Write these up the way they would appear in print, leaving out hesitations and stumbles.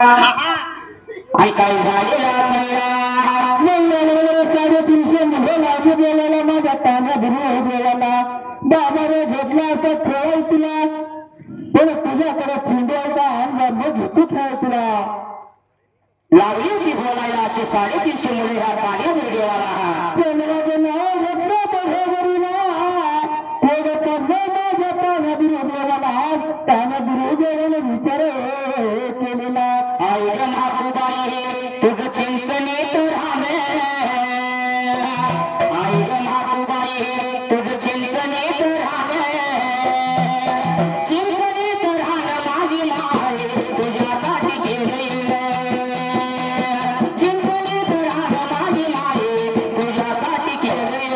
आई काय झालेला साडेतीनशे मध्ये लागू गेलेला माझ्या काना गुरु गेलेला बाबा रे घेतला असं खेळाय तुला पण तुझ्याकडे चिंडवायचा अंदाज मग तू खेळ तुला लागली होती बोलायला अशी 350 मुले ह्या पाण्यावर गेला चंद्राचं नाव घेतलं बरोबरीला माझ्या काना गुरु गेला काना गुरु गेल्याने विचार केलेला आई ग मातुबाई तुझं चिंचणीत राहणे आई ग मातुबाई तुझं चिंचणीत राहणे चिंचणीत राहणं माझी माय तुझ्यासाठी केले चिंचणीत राहणं माझी माय तुझ्यासाठी केले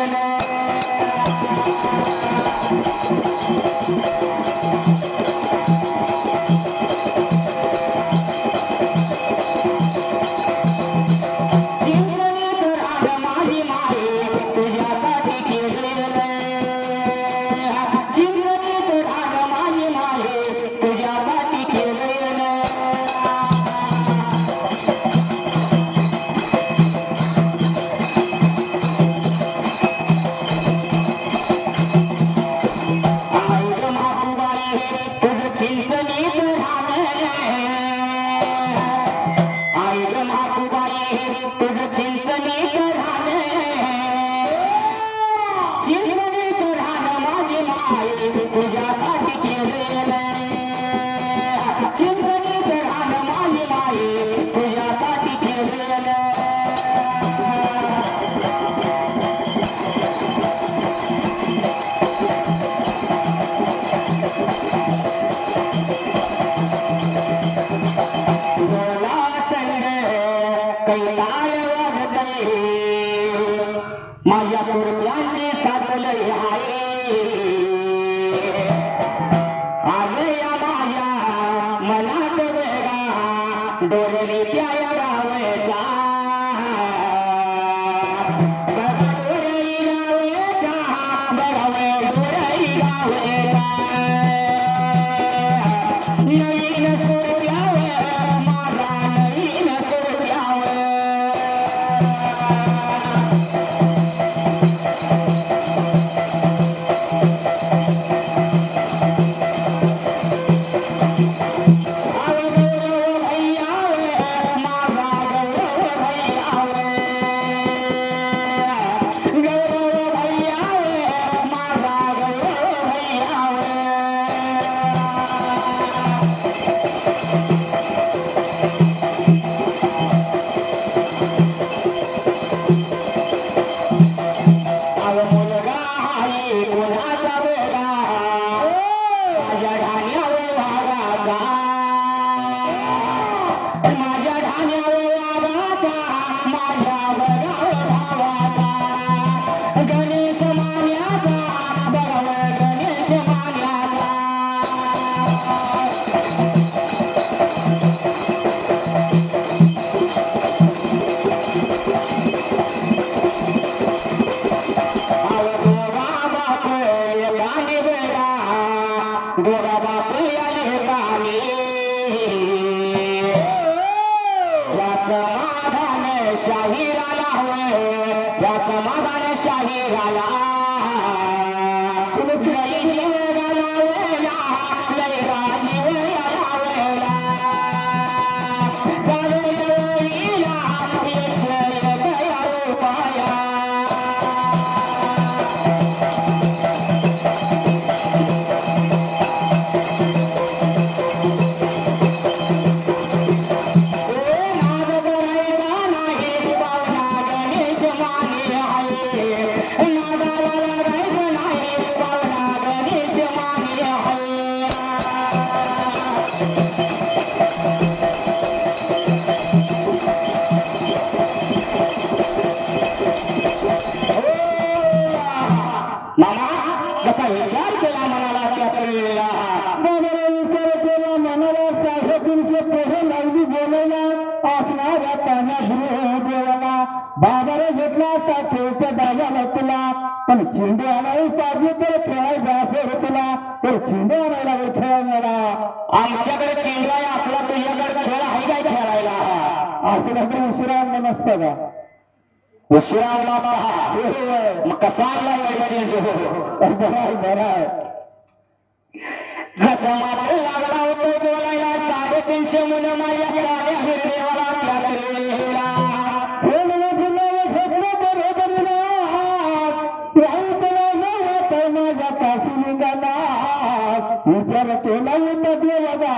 तुझ्यासाठी केलेलं चिंचणीत राहणं माझी माये तुझ्यासाठी केलेलं बोला संग कैलाय वाजतय माझ्या सुरत्यांची साथ लय आहे डोरली प्याया गावचा बघा डोरई गावचा बघावे डोरई गावचा नवीन सुरत्यावर माझा नवीन सुरत्यावर माझ्या ढाण्यावर वागाचा माझ्या भावाचा गणेश मान्याचा बघाव गणेश मान्याचा दोघा बाप एकाने बेडा दोघा बाप आले कानी समाधान शाहीराला होय या समाधान शाहीराला मामा जसा विचार केला मनाला त्या पडलेला बाबाला विचार केला मनाला 350 पोहे लावली बोलायला असणाऱ्या काना गुरु बोलायला बाबाने घेतला असा ठेवच्या दाजाला तुला पण चिंडे आणायला पाहिजे तर खेळायला असेल तुला तर चिंडे आणायला खेळायला आमच्याकडे चिंडा असला तुझ्याकडे खेळ आहे काय असं नंतर उशिरा आणलं नसतं का? उशिरा आला असता हा. मग कसा आणला गाडी चेंज बराय जसा मात्र लागला होतो बोलायला 350 मुलं माझ्या कान्या हिरदेवाला यात्रेला माझ्या काशी निघाला विचार केला येत देवदा